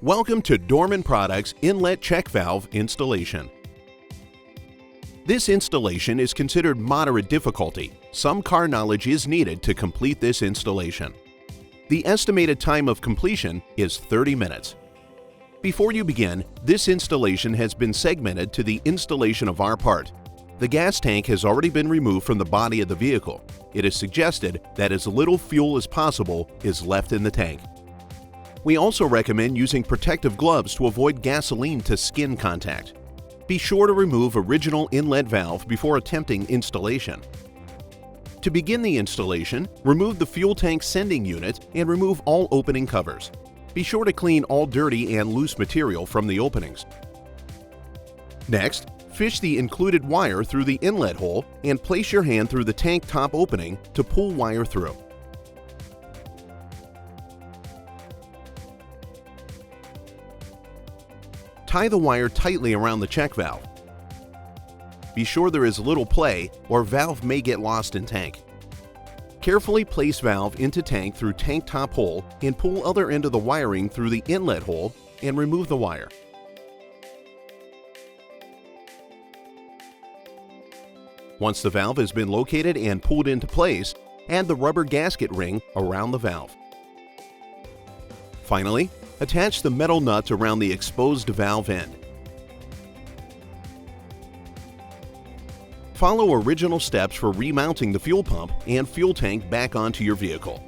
Welcome to Dorman Products Inlet Check Valve installation. This installation is considered moderate difficulty. Some car knowledge is needed to complete this installation. The estimated time of completion is 30 minutes. Before you begin, this installation has been segmented to the installation of our part. The gas tank has already been removed from the body of the vehicle. It is suggested that as little fuel as possible is left in the tank. We also recommend using protective gloves to avoid gasoline to skin contact. Be sure to remove original inlet valve before attempting installation. To begin the installation, remove the fuel tank sending unit and remove all opening covers. Be sure to clean all dirty and loose material from the openings. Next, fish the included wire through the inlet hole and place your hand through the tank top opening to pull wire through. Tie the wire tightly around the check valve. Be sure there is little play or valve may get lost in tank. Carefully place valve into tank through tank top hole and pull other end of the wiring through the inlet hole and remove the wire. Once the valve has been located and pulled into place, add the rubber gasket ring around the valve. Finally, attach the metal nuts around the exposed valve end. Follow original steps for remounting the fuel pump and fuel tank back onto your vehicle.